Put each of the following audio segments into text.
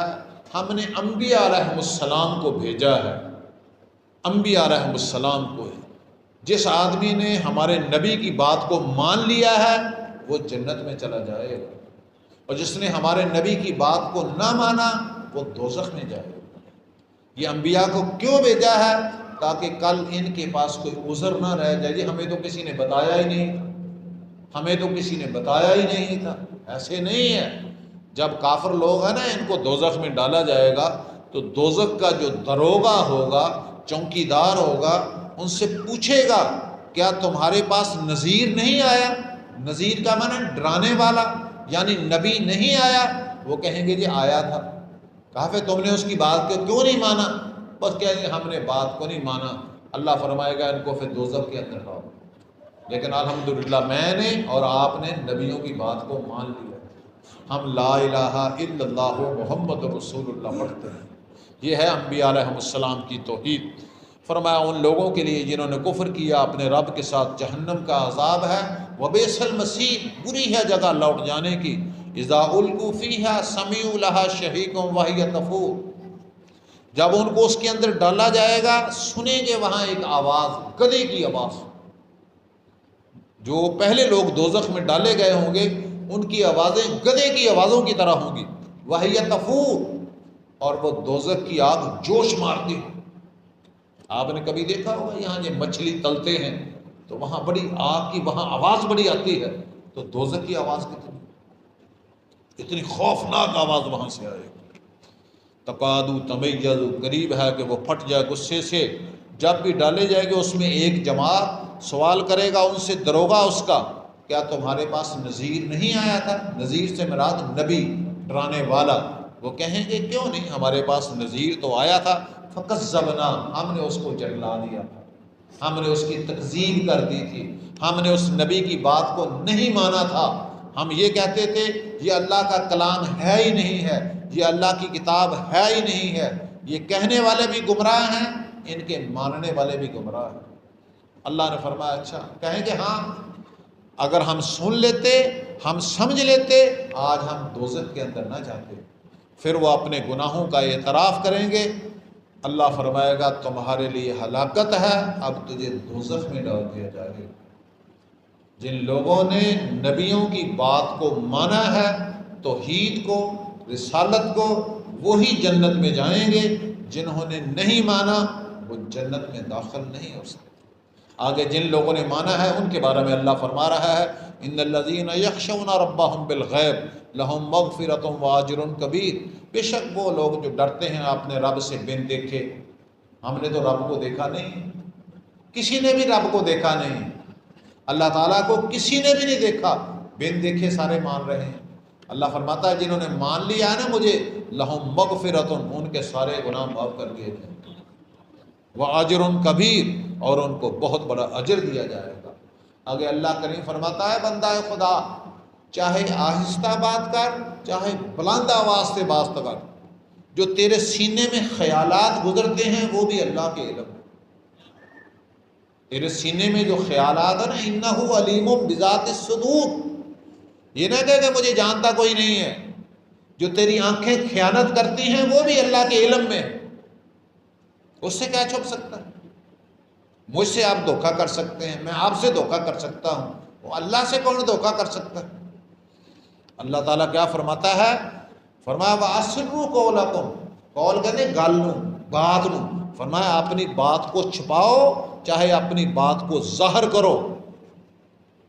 ہے ہم نے انبیاء علیہ السلام کو بھیجا ہے، انبیاء علیہ السلام کو ہے۔ جس آدمی نے ہمارے نبی کی بات کو مان لیا ہے وہ جنت میں چلا جائے گا، اور جس نے ہمارے نبی کی بات کو نہ مانا وہ دوزخ میں جائے گا۔ یہ انبیاء کو کیوں بھیجا ہے؟ تاکہ کل ان کے پاس کوئی عذر نہ رہ جائے، جی ہمیں تو کسی نے بتایا ہی نہیں تھا، ہمیں تو کسی نے بتایا ہی نہیں تھا۔ ایسے نہیں ہے۔ جب کافر لوگ ہیں نا ان کو دوزخ میں ڈالا جائے گا تو دوزخ کا جو دروغہ ہوگا، چوکیدار ہوگا، ان سے پوچھے گا کیا تمہارے پاس نذیر نہیں آیا؟ نذیر کا معنی ڈرانے والا، یعنی نبی نہیں آیا؟ وہ کہیں گے جی آیا تھا۔ کہا پھر تم نے اس کی بات کو کیوں نہیں مانا؟ بس کہیں گے ہم نے بات کو نہیں مانا۔ اللہ فرمائے گا ان کو پھر دوزخ کے اندر ڈالو۔ لیکن الحمدللہ میں نے اور آپ نے نبیوں کی بات کو مان لیا، ہم لا الہ الا اللہ محمد رسول اللہ پڑھتے ہیں۔ یہ ہے انبیاء علیہ السلام کی توحید۔ فرمایا ان لوگوں کے لیے جنہوں نے کفر کیا اپنے رب کے ساتھ جہنم کا عذاب ہے، وبئس المصیر، بری ہے جگہ لوٹ جانے کی، اذا القوا فیہا سمعوا لہا شہیقا وہی تفور، جب ان کو اس کے اندر ڈالا جائے گا سنیں گے وہاں ایک آواز، گدے کی آواز۔ جو پہلے لوگ دوزخ میں ڈالے گئے ہوں گے ان کی آوازیں گدے کی آوازوں کی طرح ہوں گی، وہی تفور، اور وہ دوزخ کی آگ جوش مارتی ہو۔ آپ نے کبھی دیکھا ہوگا یہاں جو مچھلی تلتے ہیں تو وہاں بڑی آگ کی وہاں آواز بڑی آتی ہے، تو دوزخ کی آواز اتنی خوفناک آواز وہاں سے آئے گی۔ تقادو تمیز، قریب ہے کہ وہ پھٹ جائے غصے سے۔ جب بھی ڈالے جائے گے اس میں ایک جماعت سوال کرے گا ان سے، دروغہ اس کا، کیا تمہارے پاس نذیر نہیں آیا تھا؟ نذیر سے مراد نبی، ڈرانے والا۔ وہ کہیں گے کیوں نہیں، ہمارے پاس نذیر تو آیا تھا، فکذبنا، ہم نے اس کو جھٹلا دیا، ہم نے اس کی تکذیب کر دی تھی، ہم نے اس نبی کی بات کو نہیں مانا تھا۔ ہم یہ کہتے تھے یہ اللہ کا کلام ہے ہی نہیں ہے، یہ اللہ کی کتاب ہے ہی نہیں ہے۔ یہ کہنے والے بھی گمراہ ہیں، ان کے ماننے والے بھی گمراہ ہیں۔ اللہ نے فرمایا اچھا، کہیں گے ہاں اگر ہم سن لیتے، ہم سمجھ لیتے، آج ہم دوزخ کے اندر نہ جاتے۔ پھر وہ اپنے گناہوں کا اعتراف کریں گے۔ اللہ فرمائے گا تمہارے لیے ہلاکت ہے، اب تجھے دوزخ میں ڈال دیا جائے گا۔ جن لوگوں نے نبیوں کی بات کو مانا ہے، توحید کو، رسالت کو، وہی جنت میں جائیں گے۔ جنہوں نے نہیں مانا وہ جنت میں داخل نہیں ہو سکتے۔ آگے جن لوگوں نے مانا ہے ان کے بارے میں اللہ فرما رہا ہے ان الذین یخشون ربهم بالغیب لہم مغفرۃ واجر کبیر، بے شک وہ لوگ جو ڈرتے ہیں اپنے رب سے بن دیکھے۔ ہم نے تو رب کو دیکھا نہیں، کسی نے بھی رب کو دیکھا نہیں، اللہ تعالیٰ کو کسی نے بھی نہیں دیکھا، بن دیکھے سارے مان رہے ہیں۔ اللہ فرماتا ہے جنہوں نے مان لیا ہے نا مجھے، لہم مغفرۃ، ان کے سارے گناہ معاف کر دیے جائیں گے، واجر کبیر، اور ان کو بہت بڑا اجر دیا جائے گا۔ آگے اللہ کریم فرماتا ہے بندہ خدا چاہے آہستہ بات کر چاہے بلند آواز سے بات کر، جو تیرے سینے میں خیالات گزرتے ہیں وہ بھی اللہ کے علم ہے۔ تیرے سینے میں جو خیالات ہیں نا، انہ علیم بذات الصدور، یہ نہ کہ مجھے جانتا کوئی نہیں ہے۔ جو تیری آنکھیں خیانت کرتی ہیں وہ بھی اللہ کے علم میں، اس سے کیا چھپ سکتا ہے؟ مجھ سے آپ دھوکہ کر سکتے ہیں، میں آپ سے دھوکہ کر سکتا ہوں، وہ اللہ سے کون دھوکہ کر سکتا ہے؟ اللہ تعالیٰ کیا فرماتا ہے؟ فرمایا وَأَسِرُّوا قَوْلَكُمْ، قول کہتے ہیں گل نو، بات نو، فرمایا اپنی بات کو چھپاؤ چاہے اپنی بات کو ظاہر کرو،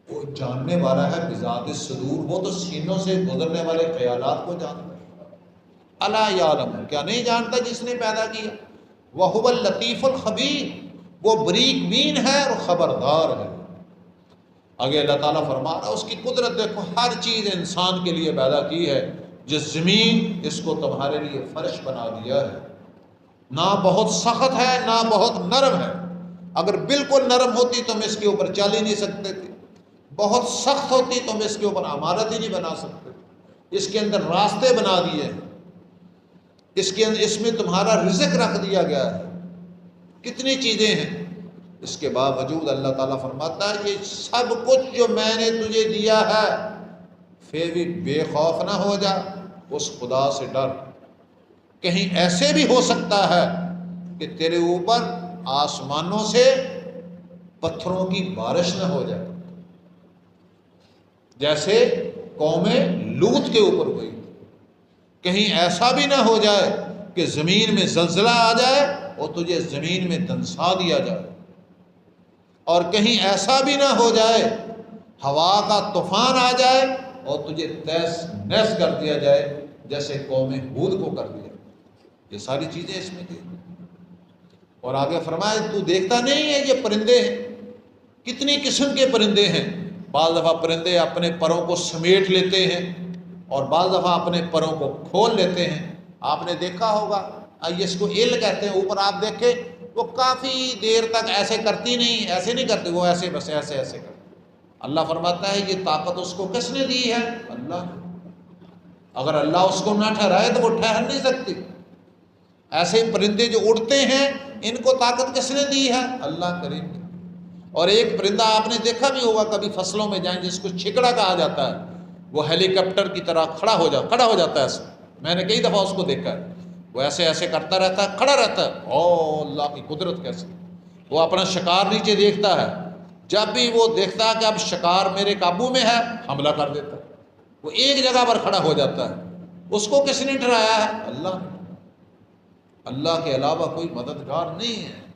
وہ جاننے والا ہے بذات الصدور، وہ تو سینوں سے گزرنے والے خیالات کو جانتا ہے۔ الا یعلم، کیا نہیں جانتا جس نے پیدا کیا؟ وَهُوَ اللطیف الخبیر، وہ بریک بین ہے اور خبردار ہے۔ آگے اللہ تعالیٰ فرما رہا ہے اس کی قدرت دیکھو، ہر چیز انسان کے لیے پیدا کی ہے۔ جس زمین، اس کو تمہارے لیے فرش بنا دیا ہے، نہ بہت سخت ہے نہ بہت نرم ہے۔ اگر بالکل نرم ہوتی تم اس کے اوپر چل ہی نہیں سکتے تھے، بہت سخت ہوتی تم اس کے اوپر عمارت ہی نہیں بنا سکتے تھے۔ اس کے اندر راستے بنا دیے ہیں، اس میں تمہارا رزق رکھ دیا گیا ہے، کتنی چیزیں ہیں۔ اس کے باوجود اللہ تعالیٰ فرماتا ہے یہ سب کچھ جو میں نے تجھے دیا ہے، پھر بھی بے خوف نہ ہو جا، اس خدا سے ڈر، کہیں ایسے بھی ہو سکتا ہے کہ تیرے اوپر آسمانوں سے پتھروں کی بارش نہ ہو جائے، جیسے قوم لوط کے اوپر ہوئی۔ کہیں ایسا بھی نہ ہو جائے کہ زمین میں زلزلہ آ جائے اور تجھے زمین میں دنسا دیا جائے، اور کہیں ایسا بھی نہ ہو جائے ہوا کا طوفان آ جائے اور تجھے تیس نیس کر دیا جائے جیسے قوم ہود کو کر دیا۔ یہ ساری چیزیں اس میں تھی۔ اور آگے فرمائے تو دیکھتا نہیں ہے یہ پرندے ہیں، کتنی قسم کے پرندے ہیں۔ بعض دفعہ پرندے اپنے پروں کو سمیٹ لیتے ہیں اور بعض دفعہ اپنے پروں کو کھول لیتے ہیں۔ آپ نے دیکھا ہوگا، اس کو ایل کہتے ہیں، اوپر آپ دیکھیں وہ کافی دیر تک ایسے کرتی نہیں، ایسے نہیں کرتے، وہ ایسے بس ایسے ایسے کرتے۔ اللہ فرماتا ہے یہ طاقت اس کو کس نے دی ہے؟ اللہ نے۔ اگر اللہ اس کو نہ ٹھہرائے تو وہ ٹھہر نہیں سکتی۔ ایسے پرندے جو اڑتے ہیں ان کو طاقت کس نے دی ہے؟ اللہ کریم نے۔ اور ایک پرندہ آپ نے دیکھا بھی ہوگا، کبھی فصلوں میں جائیں، جس کو چھکڑا کہا جاتا ہے، وہ ہیلی کاپٹر کی طرح کھڑا ہو جاتا ہے ایسے۔ میں نے کئی دفعہ اس کو دیکھا ہے، وہ ایسے ایسے کرتا رہتا ہے، کھڑا رہتا ہے۔ او اللہ کی قدرت کیسے! وہ اپنا شکار نیچے دیکھتا ہے، جب بھی وہ دیکھتا ہے کہ اب شکار میرے قابو میں ہے، حملہ کر دیتا ہے۔ وہ ایک جگہ پر کھڑا ہو جاتا ہے۔ اس کو کس نے ڈرایا ہے؟ اللہ نے۔ اللہ کے علاوہ کوئی مددگار نہیں ہے۔